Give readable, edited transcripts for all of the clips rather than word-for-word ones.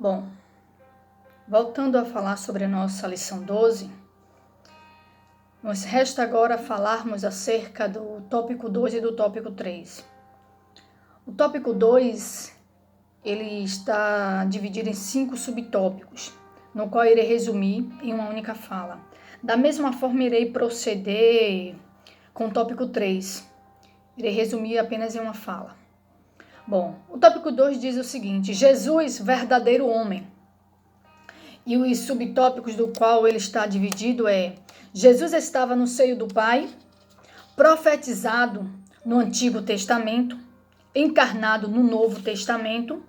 Bom, voltando a falar sobre a nossa lição 12, nos resta agora falarmos acerca do tópico 2 e do tópico 3. O tópico 2, ele está dividido em 5 subtópicos, no qual irei resumir em uma única fala. Da mesma forma, irei proceder com o tópico 3. Irei resumir apenas em uma fala. Bom, o tópico 2 diz o seguinte: Jesus, verdadeiro homem. E os subtópicos do qual ele está dividido é: Jesus estava no seio do Pai, profetizado no Antigo Testamento, encarnado no Novo Testamento.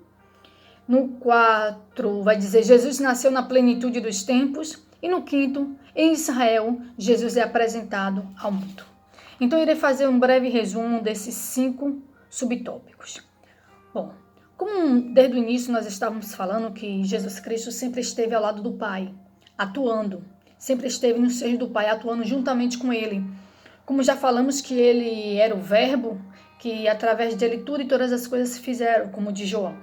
No 4 vai dizer: Jesus nasceu na plenitude dos tempos. E no 5, em Israel, Jesus é apresentado ao mundo. Então, eu irei fazer um breve resumo desses 5 subtópicos. Bom, como desde o início nós estávamos falando que Jesus Cristo sempre esteve ao lado do Pai, atuando, sempre esteve no seio do Pai, atuando juntamente com Ele. Como já falamos que Ele era o Verbo, que através dele tudo e todas as coisas se fizeram, como diz João.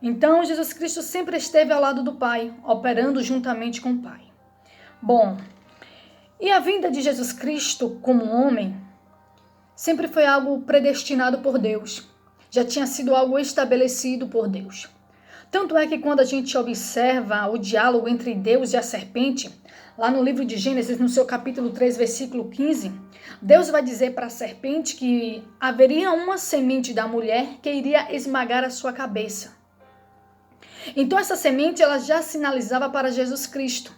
Então, Jesus Cristo sempre esteve ao lado do Pai, operando juntamente com o Pai. Bom, e a vinda de Jesus Cristo como homem sempre foi algo predestinado por Deus. Já tinha sido algo estabelecido por Deus. Tanto é que quando a gente observa o diálogo entre Deus e a serpente, lá no livro de Gênesis, no seu capítulo 3, versículo 15, Deus vai dizer para a serpente que haveria uma semente da mulher que iria esmagar a sua cabeça. Então essa semente ela já sinalizava para Jesus Cristo.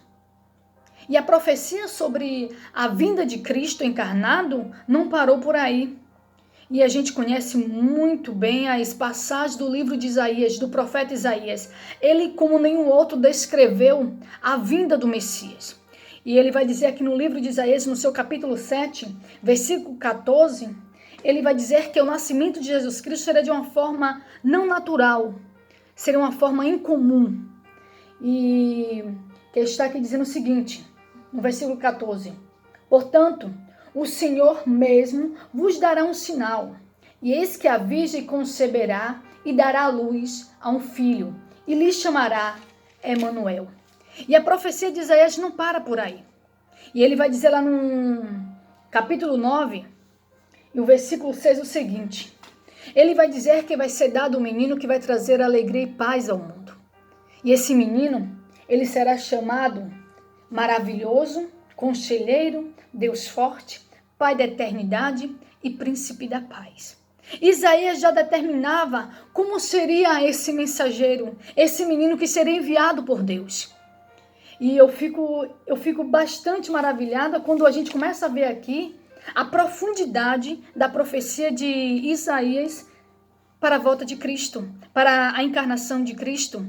E a profecia sobre a vinda de Cristo encarnado não parou por aí. E a gente conhece muito bem as passagens do livro de Isaías, do profeta Isaías. Ele, como nenhum outro, descreveu a vinda do Messias. E ele vai dizer aqui no livro de Isaías, no seu capítulo 7, versículo 14, ele vai dizer que o nascimento de Jesus Cristo seria de uma forma não natural, seria uma forma incomum. E ele está aqui dizendo o seguinte, no versículo 14, portanto, o Senhor mesmo vos dará um sinal, e eis que a virgem conceberá e dará luz a um filho, e lhe chamará Emanuel. E a profecia de Isaías não para por aí. E ele vai dizer lá no capítulo 9, e o versículo 6 o seguinte, ele vai dizer que vai ser dado um menino que vai trazer alegria e paz ao mundo. E esse menino, ele será chamado Maravilhoso, Conselheiro, Deus Forte, Pai da Eternidade e Príncipe da Paz. Isaías já determinava como seria esse mensageiro, esse menino que seria enviado por Deus. E eu fico bastante maravilhada quando a gente começa a ver aqui a profundidade da profecia de Isaías para a volta de Cristo, para a encarnação de Cristo.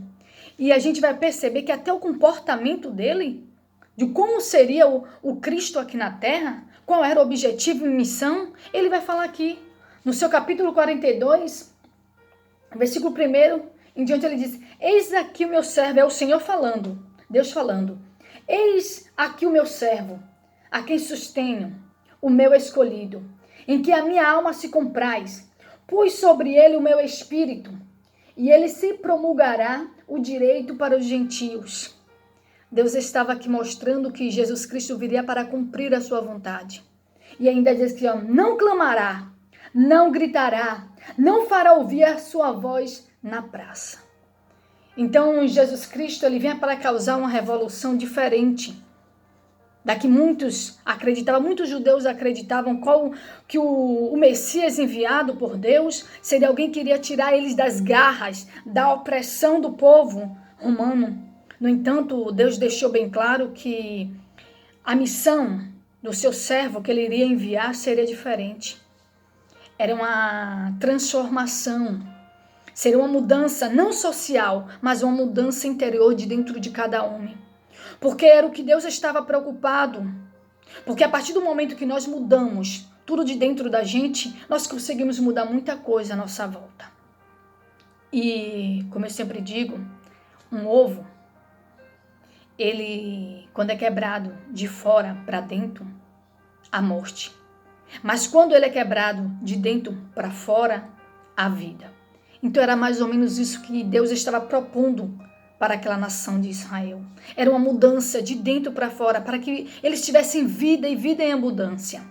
E a gente vai perceber que até o comportamento dele, de como seria o Cristo aqui na Terra, qual era o objetivo e missão, ele vai falar aqui. No seu capítulo 42, versículo 1, em diante ele diz, eis aqui o meu servo, é o Senhor falando, Deus falando, eis aqui o meu servo, a quem sustenho, o meu escolhido, em que a minha alma se compraz, pus sobre ele o meu espírito, e ele se promulgará o direito para os gentios. Deus estava aqui mostrando que Jesus Cristo viria para cumprir a sua vontade. E ainda diz que não clamará, não gritará, não fará ouvir a sua voz na praça. Então Jesus Cristo ele vem para causar uma revolução diferente da que muitos acreditavam, muitos judeus acreditavam que o Messias enviado por Deus seria alguém que iria tirar eles das garras, da opressão do povo romano. No entanto, Deus deixou bem claro que a missão do seu servo que ele iria enviar seria diferente. Era uma transformação, seria uma mudança não social, mas uma mudança interior de dentro de cada homem. Porque era o que Deus estava preocupado. Porque a partir do momento que nós mudamos tudo de dentro da gente, nós conseguimos mudar muita coisa à nossa volta. E, como eu sempre digo, um ovo, ele, quando é quebrado de fora para dentro, a morte. Mas quando ele é quebrado de dentro para fora, a vida. Então era mais ou menos isso que Deus estava propondo para aquela nação de Israel. Era uma mudança de dentro para fora, para que eles tivessem vida e vida em abundância.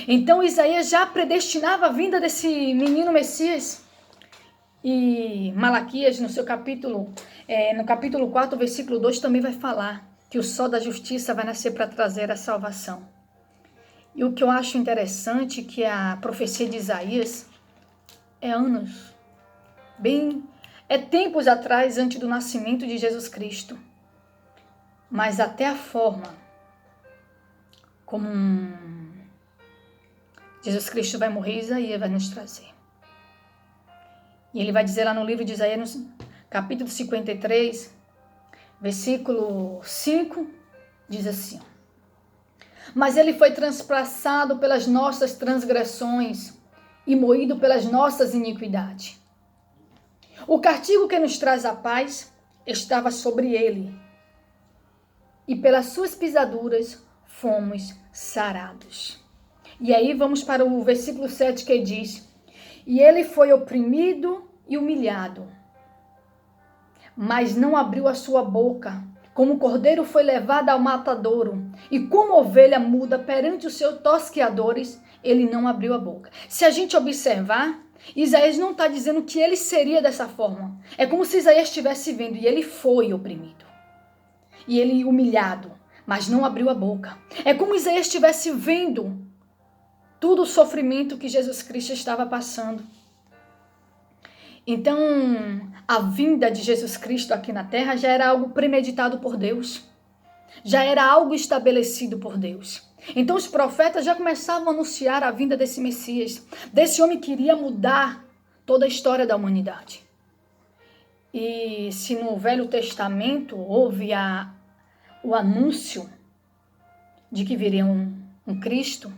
Então Isaías já predestinava a vinda desse menino Messias. E Malaquias, no seu capítulo, no capítulo 4, versículo 2, também vai falar que o sol da justiça vai nascer para trazer a salvação. E o que eu acho interessante é que a profecia de Isaías é anos, tempos atrás, antes do nascimento de Jesus Cristo. Mas até a forma como Jesus Cristo vai morrer, Isaías vai nos trazer. E ele vai dizer lá no livro de Isaías, no capítulo 53, versículo 5, diz assim: mas ele foi transpassado pelas nossas transgressões e moído pelas nossas iniquidades. O castigo que nos traz a paz estava sobre ele, e pelas suas pisaduras fomos sarados. E aí vamos para o versículo 7, que diz: e ele foi oprimido e humilhado, mas não abriu a sua boca. Como o cordeiro foi levado ao matadouro, e como ovelha muda perante os seus tosqueadores, ele não abriu a boca. Se a gente observar, Isaías não está dizendo que ele seria dessa forma. É como se Isaías estivesse vendo, e ele foi oprimido. E ele humilhado, mas não abriu a boca. É como Isaías estivesse vendo todo o sofrimento que Jesus Cristo estava passando. Então, a vinda de Jesus Cristo aqui na terra já era algo premeditado por Deus. Já era algo estabelecido por Deus. Então, os profetas já começavam a anunciar a vinda desse Messias, desse homem que iria mudar toda a história da humanidade. E se no Velho Testamento houve o anúncio de que viria um Cristo,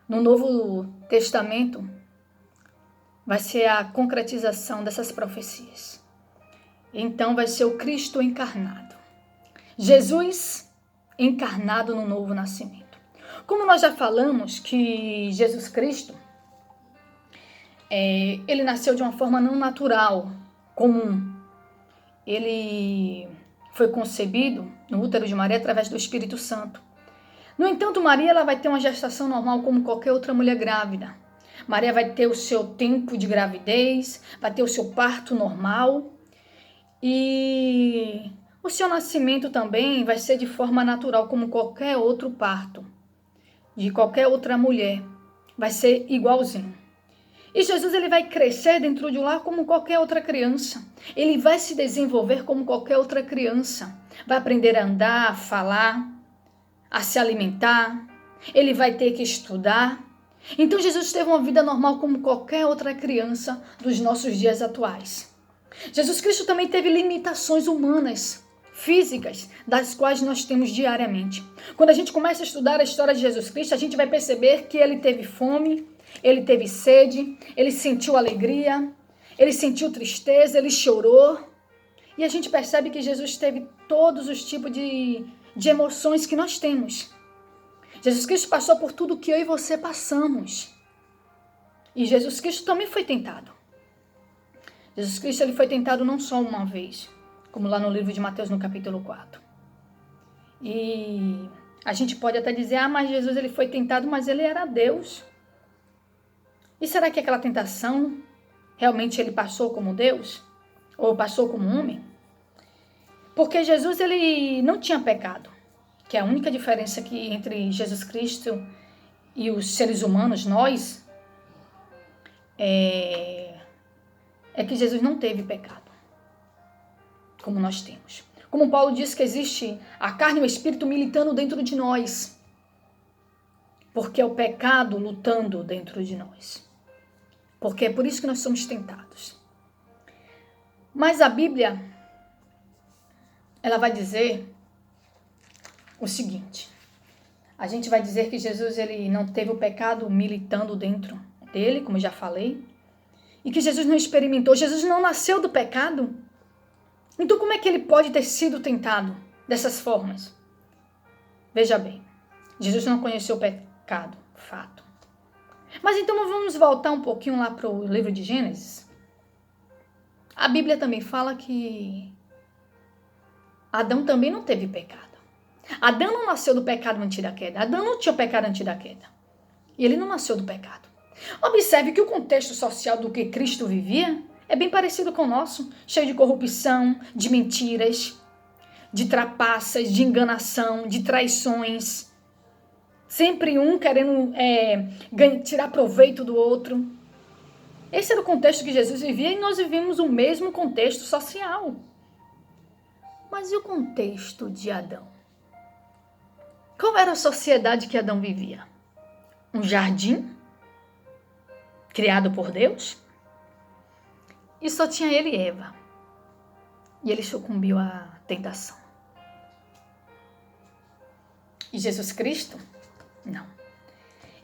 no Novo Testamento vai ser a concretização dessas profecias. Então vai ser o Cristo encarnado. Jesus encarnado no novo nascimento. Como nós já falamos que Jesus Cristo, ele nasceu de uma forma não natural, comum. Ele foi concebido no útero de Maria através do Espírito Santo. No entanto, Maria ela vai ter uma gestação normal como qualquer outra mulher grávida. Maria vai ter o seu tempo de gravidez, vai ter o seu parto normal e o seu nascimento também vai ser de forma natural, como qualquer outro parto de qualquer outra mulher. Vai ser igualzinho. E Jesus ele vai crescer dentro de um lar como qualquer outra criança. Ele vai se desenvolver como qualquer outra criança. Vai aprender a andar, a falar, a se alimentar. Ele vai ter que estudar. Então Jesus teve uma vida normal como qualquer outra criança dos nossos dias atuais. Jesus Cristo também teve limitações humanas, físicas, das quais nós temos diariamente. Quando a gente começa a estudar a história de Jesus Cristo, a gente vai perceber que ele teve fome, ele teve sede, ele sentiu alegria, ele sentiu tristeza, ele chorou. E a gente percebe que Jesus teve todos os tipos de emoções que nós temos. Jesus Cristo passou por tudo que eu e você passamos. E Jesus Cristo também foi tentado. Jesus Cristo ele foi tentado não só uma vez, como lá no livro de Mateus, no capítulo 4. E a gente pode até dizer, mas Jesus ele foi tentado, mas ele era Deus. E será que aquela tentação, realmente ele passou como Deus? Ou passou como homem? Porque Jesus ele não tinha pecado. Que é a única diferença que entre Jesus Cristo e os seres humanos, nós, é que Jesus não teve pecado, como nós temos. Como Paulo diz que existe a carne e o espírito militando dentro de nós, porque é o pecado lutando dentro de nós. Porque é por isso que nós somos tentados. Mas a Bíblia, ela vai dizer o seguinte: a gente vai dizer que Jesus ele não teve o pecado militando dentro dele, como já falei, e que Jesus não experimentou, Jesus não nasceu do pecado. Então como é que ele pode ter sido tentado dessas formas? Veja bem, Jesus não conheceu o pecado, fato. Mas então vamos voltar um pouquinho lá para o livro de Gênesis. A Bíblia também fala que Adão também não teve pecado. Adão não nasceu do pecado antes da queda. Adão não tinha pecado antes da queda. E ele não nasceu do pecado. Observe que o contexto social do que Cristo vivia é bem parecido com o nosso, cheio de corrupção, de mentiras, de trapaças, de enganação, de traições. Sempre um querendo tirar proveito do outro. Esse era o contexto que Jesus vivia e nós vivemos o mesmo contexto social. Mas e o contexto de Adão? Qual era a sociedade que Adão vivia? Um jardim criado por Deus? E só tinha ele e Eva. E ele sucumbiu à tentação. E Jesus Cristo? Não.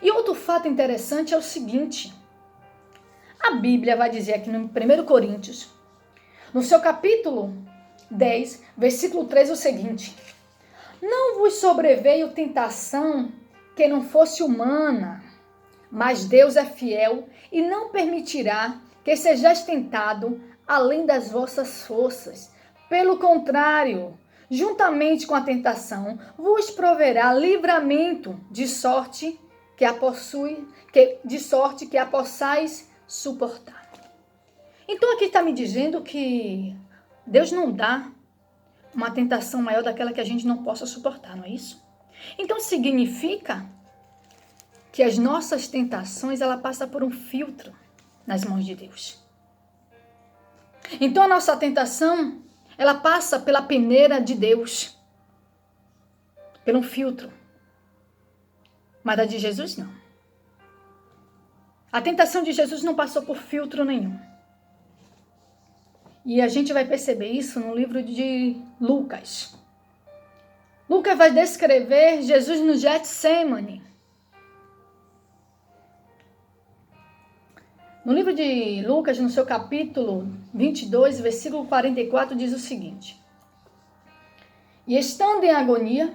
E outro fato interessante é o seguinte. A Bíblia vai dizer aqui no 1 Coríntios, no seu capítulo 10, versículo 3, o seguinte. Não vos sobreveio tentação que não fosse humana, mas Deus é fiel e não permitirá que sejais tentado além das vossas forças. Pelo contrário, juntamente com a tentação, vos proverá livramento de sorte que a possais suportar. Então aqui está me dizendo que Deus não dá uma tentação maior daquela que a gente não possa suportar, não é isso? Então significa que as nossas tentações, ela passa por um filtro nas mãos de Deus. Então a nossa tentação, ela passa pela peneira de Deus, pelo filtro. Mas a de Jesus não. A tentação de Jesus não passou por filtro nenhum. E a gente vai perceber isso no livro de Lucas. Lucas vai descrever Jesus no Getsemane. No livro de Lucas, no seu capítulo 22, versículo 44, diz o seguinte. E estando em agonia,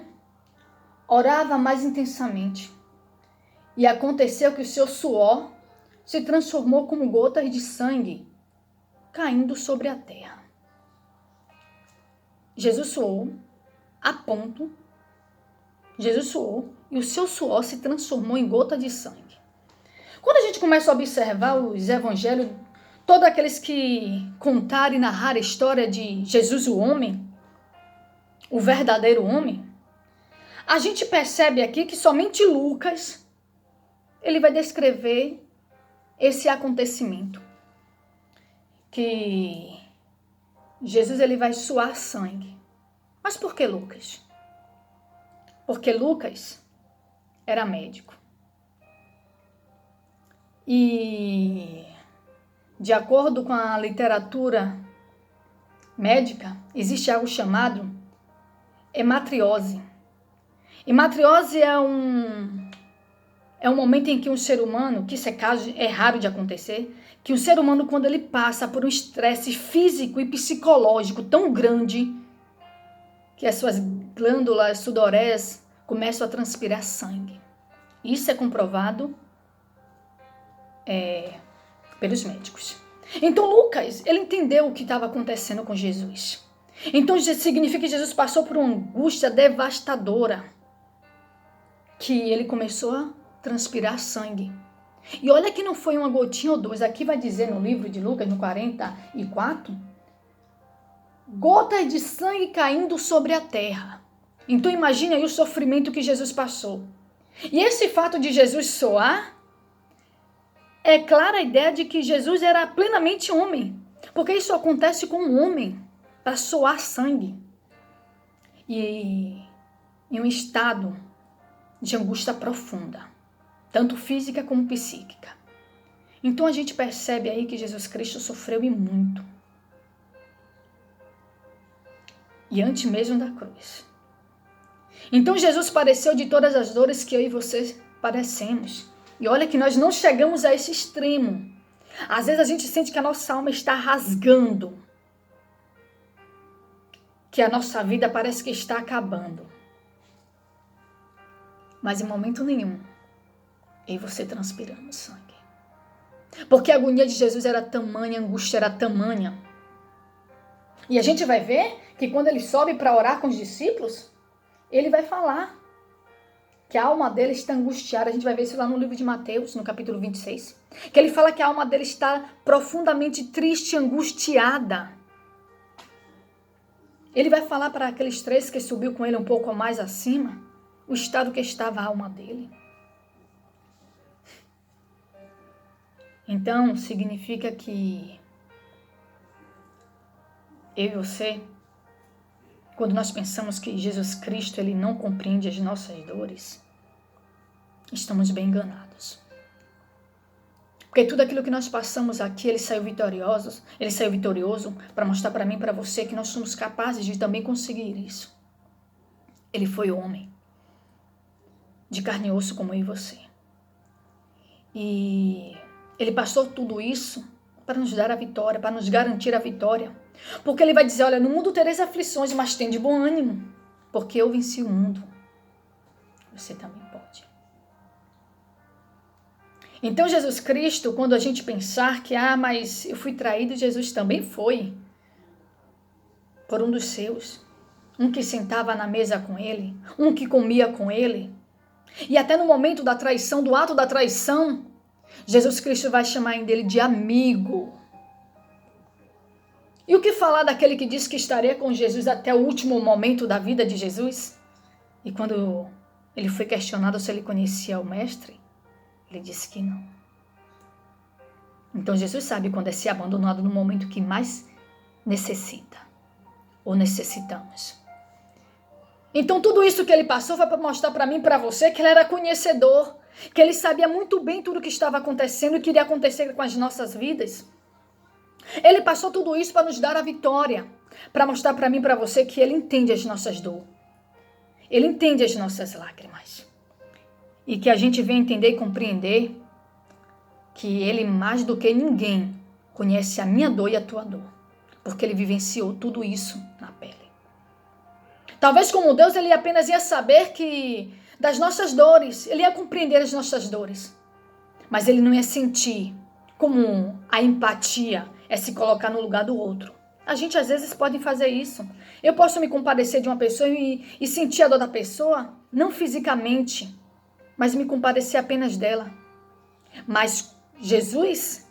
orava mais intensamente. E aconteceu que o seu suor se transformou como gotas de sangue caindo sobre a terra. Jesus suou e o seu suor se transformou em gota de sangue. Quando a gente começa a observar os evangelhos, todos aqueles que contaram e narraram a história de Jesus o homem, o verdadeiro homem, a gente percebe aqui que somente Lucas, ele vai descrever esse acontecimento. Que Jesus ele vai suar sangue. Mas por que Lucas? Porque Lucas era médico. E de acordo com a literatura médica, existe algo chamado hematriose. Hematriose é um momento em que um ser humano, que isso é raro de acontecer, que o ser humano, quando ele passa por um estresse físico e psicológico tão grande, que as suas glândulas sudoreias começam a transpirar sangue. Isso é comprovado pelos médicos. Então Lucas, ele entendeu o que estava acontecendo com Jesus. Então isso significa que Jesus passou por uma angústia devastadora, que ele começou a transpirar sangue. E olha que não foi uma gotinha ou duas. Aqui vai dizer no livro de Lucas, no 44, gotas de sangue caindo sobre a terra. Então imagine aí o sofrimento que Jesus passou. E esse fato de Jesus suar, é clara a ideia de que Jesus era plenamente homem. Porque isso acontece com um homem, para suar sangue. E em um estado de angústia profunda, tanto física como psíquica. Então a gente percebe aí que Jesus Cristo sofreu e muito. E antes mesmo da cruz. Então Jesus padeceu de todas as dores que eu e você padecemos. E olha que nós não chegamos a esse extremo. Às vezes a gente sente que a nossa alma está rasgando. Que a nossa vida parece que está acabando. Mas em momento nenhum, eu e você transpiramos sangue. Porque a agonia de Jesus era tamanha, a angústia era tamanha, E a gente vai ver que quando ele sobe para orar com os discípulos, ele vai falar que a alma dele está angustiada. A gente vai ver isso lá no livro de Mateus, no capítulo 26. Que ele fala que a alma dele está profundamente triste e angustiada. Ele vai falar para aqueles 3 que subiu com ele um pouco mais acima, o estado que estava a alma dele. Então, significa que eu e você, quando nós pensamos que Jesus Cristo ele não compreende as nossas dores, estamos bem enganados. Porque tudo aquilo que nós passamos aqui, ele saiu vitorioso para mostrar para mim e para você que nós somos capazes de também conseguir isso. Ele foi homem, de carne e osso como eu e você. E ele passou tudo isso para nos dar a vitória, para nos garantir a vitória. Porque ele vai dizer, olha, no mundo tereis aflições, mas tem de bom ânimo, porque eu venci o mundo. Você também pode. Então Jesus Cristo, quando a gente pensar que, mas eu fui traído, Jesus também foi por um dos seus. Um que sentava na mesa com ele, um que comia com ele. E até no momento da traição, do ato da traição, Jesus Cristo vai chamar dele de amigo. E o que falar daquele que disse que estaria com Jesus até o último momento da vida de Jesus? E quando ele foi questionado se ele conhecia o mestre, ele disse que não. Então Jesus sabe quando é ser abandonado no momento que mais necessita, ou necessitamos. Então tudo isso que ele passou foi para mostrar para mim e para você que ele era conhecedor, que ele sabia muito bem tudo o que estava acontecendo e que iria acontecer com as nossas vidas. Ele passou tudo isso para nos dar a vitória, para mostrar para mim e para você que ele entende as nossas dores. Ele entende as nossas lágrimas. E que a gente venha entender e compreender que ele, mais do que ninguém, conhece a minha dor e a tua dor. Porque ele vivenciou tudo isso na pele. Talvez como Deus, ele apenas ia saber que das nossas dores, ele ia compreender as nossas dores. Mas ele não ia sentir como a empatia é se colocar no lugar do outro. A gente às vezes pode fazer isso. Eu posso me compadecer de uma pessoa e sentir a dor da pessoa, não fisicamente, mas me compadecer apenas dela. Mas Jesus,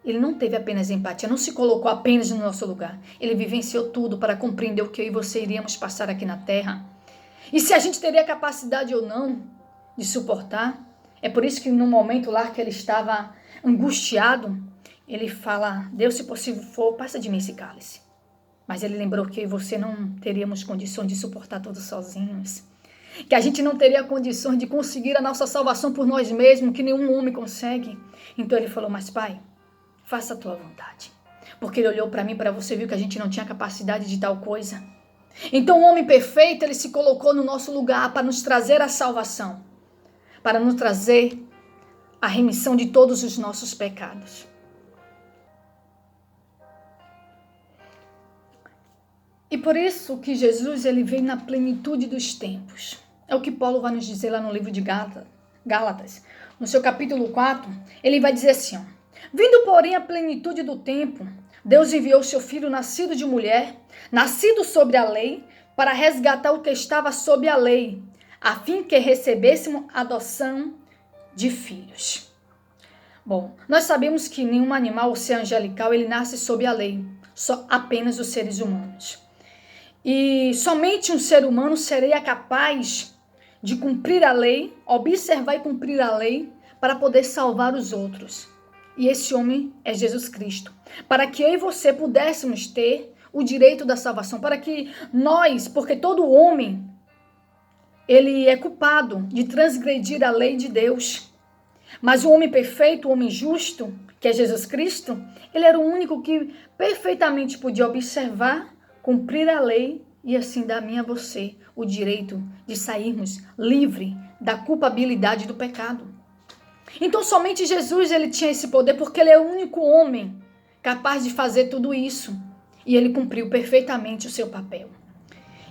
ele não teve apenas empatia, não se colocou apenas no nosso lugar. Ele vivenciou tudo para compreender o que eu e você iríamos passar aqui na terra. E se a gente teria capacidade ou não de suportar. É por isso que no momento lá que ele estava angustiado, ele fala, Deus, se possível for, passa de mim esse cálice. Mas ele lembrou que eu e você não teríamos condições de suportar tudo sozinhos. Que a gente não teria condições de conseguir a nossa salvação por nós mesmos, que nenhum homem consegue. Então ele falou, mas Pai, faça a tua vontade. Porque ele olhou para mim, para você, viu que a gente não tinha capacidade de tal coisa. Então o homem perfeito, ele se colocou no nosso lugar para nos trazer a salvação. Para nos trazer a remissão de todos os nossos pecados. E por isso que Jesus ele vem na plenitude dos tempos. É o que Paulo vai nos dizer lá no livro de Gálatas. No seu capítulo 4, ele vai dizer assim, ó, vindo porém a plenitude do tempo, Deus enviou seu filho nascido de mulher, nascido sobre a lei, para resgatar o que estava sob a lei, a fim que recebêssemos adoção de filhos. Bom, nós sabemos que nenhum animal, ou ser angelical, ele nasce sob a lei, só apenas os seres humanos. E somente um ser humano seria capaz de cumprir a lei, observar e cumprir a lei, para poder salvar os outros. E esse homem é Jesus Cristo. Para que eu e você pudéssemos ter o direito da salvação. Para que nós, porque todo homem, ele é culpado de transgredir a lei de Deus. Mas o homem perfeito, o homem justo, que é Jesus Cristo, ele era o único que perfeitamente podia observar, cumprir a lei e assim dar a mim e a você o direito de sairmos livre da culpabilidade do pecado. Então somente Jesus ele tinha esse poder porque ele é o único homem capaz de fazer tudo isso. E ele cumpriu perfeitamente o seu papel.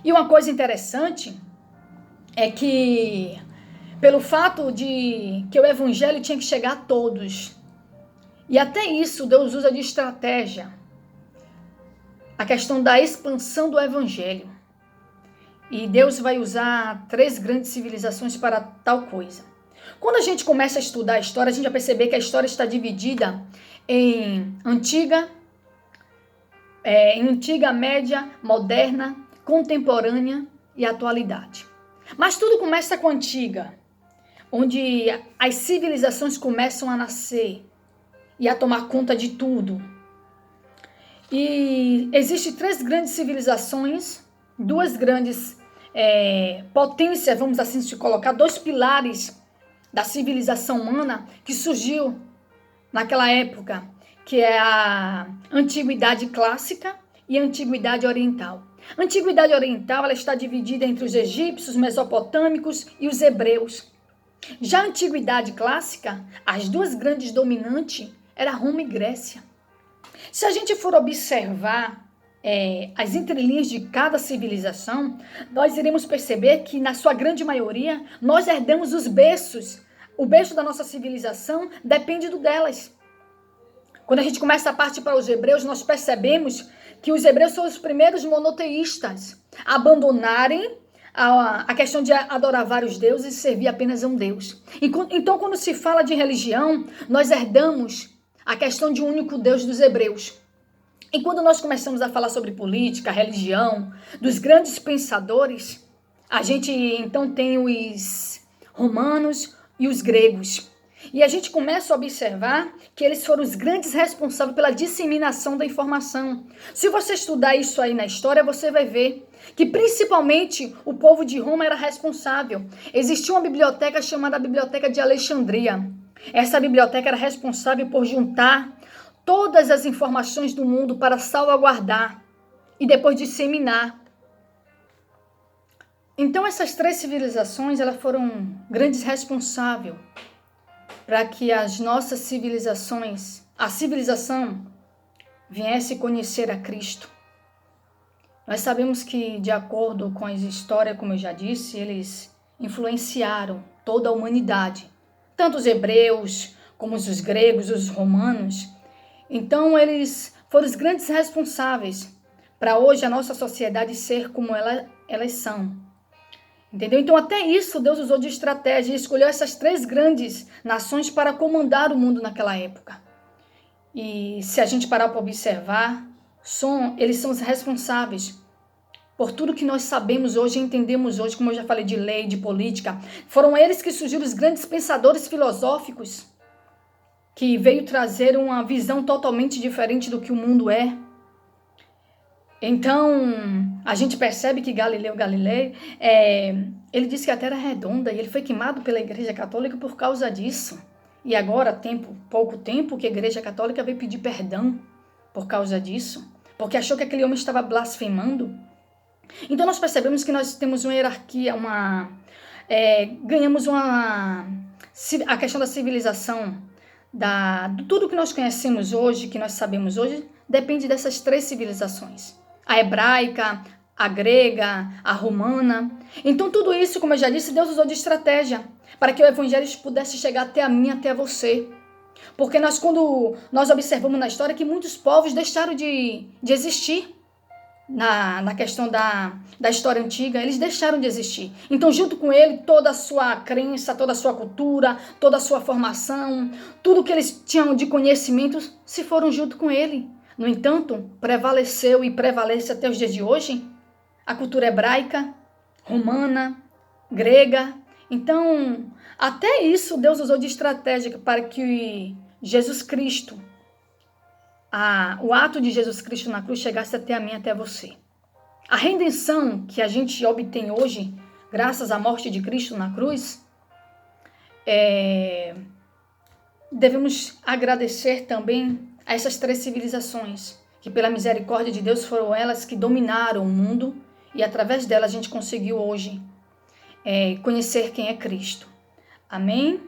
E uma coisa interessante é que pelo fato de que o evangelho tinha que chegar a todos. E até isso Deus usa de estratégia a questão da expansão do evangelho. E Deus vai usar 3 grandes civilizações para tal coisa. Quando a gente começa a estudar a história, a gente vai perceber que a história está dividida em antiga, média, moderna, contemporânea e atualidade. Mas tudo começa com a antiga, onde as civilizações começam a nascer e a tomar conta de tudo. E existem 3 grandes civilizações, 2 grandes potências, vamos assim se colocar, 2 pilares da civilização humana que surgiu naquela época, que é a Antiguidade Clássica e a Antiguidade Oriental. A Antiguidade Oriental ela está dividida entre os egípcios, os mesopotâmicos e os hebreus. Já a Antiguidade Clássica, as 2 grandes dominantes eram Roma e Grécia. Se a gente for observar as entrelinhas de cada civilização, nós iremos perceber que, na sua grande maioria, nós herdamos os berços. O berço da nossa civilização depende do delas. Quando a gente começa a partir para os hebreus, nós percebemos que os hebreus são os primeiros monoteístas a abandonarem a questão de adorar vários deuses e servir apenas a um Deus. Então, quando se fala de religião, nós herdamos a questão de um único Deus dos hebreus. E quando nós começamos a falar sobre política, religião, dos grandes pensadores, a gente então tem os romanos e os gregos. E a gente começa a observar que eles foram os grandes responsáveis pela disseminação da informação. Se você estudar isso aí na história, você vai ver que principalmente o povo de Roma era responsável. Existia uma biblioteca chamada Biblioteca de Alexandria. Essa biblioteca era responsável por juntar todas as informações do mundo para salvaguardar e depois disseminar. Então essas 3 civilizações elas foram grandes responsáveis para que as nossas civilizações, a civilização, viesse conhecer a Cristo. Nós sabemos que, de acordo com as histórias, como eu já disse, eles influenciaram toda a humanidade, tanto os hebreus, como os gregos, os romanos. Então, eles foram os grandes responsáveis para hoje a nossa sociedade ser como elas são. Entendeu? Então, até isso Deus usou de estratégia e escolheu essas 3 grandes nações para comandar o mundo naquela época. E se a gente parar para observar, eles são os responsáveis por tudo que nós sabemos hoje, entendemos hoje, como eu já falei de lei, de política. Foram eles que surgiram os grandes pensadores filosóficos, que veio trazer uma visão totalmente diferente do que o mundo é. Então, a gente percebe que Galileu Galilei, ele disse que a Terra é redonda e ele foi queimado pela Igreja Católica por causa disso. E agora, pouco tempo, que a Igreja Católica veio pedir perdão por causa disso, porque achou que aquele homem estava blasfemando. Então, nós percebemos que nós temos uma hierarquia, ganhamos a questão da civilização, tudo que nós conhecemos hoje, que nós sabemos hoje, depende dessas 3 civilizações. A hebraica, a grega, a romana. Então tudo isso, como eu já disse, Deus usou de estratégia para que o evangelho pudesse chegar até a mim, até a você. Porque quando nós observamos na história que muitos povos deixaram de existir na questão da história antiga, eles deixaram de existir. Então, junto com ele, toda a sua crença, toda a sua cultura, toda a sua formação, tudo que eles tinham de conhecimentos, se foram junto com ele. No entanto, prevaleceu e prevalece até os dias de hoje a cultura hebraica, romana, grega. Então, até isso Deus usou de estratégia para que Jesus Cristo, o ato de Jesus Cristo na cruz chegasse até a mim, até você. A redenção que a gente obtém hoje, graças à morte de Cristo na cruz, devemos agradecer também a essas 3 civilizações, que pela misericórdia de Deus foram elas que dominaram o mundo e através delas a gente conseguiu hoje conhecer quem é Cristo. Amém?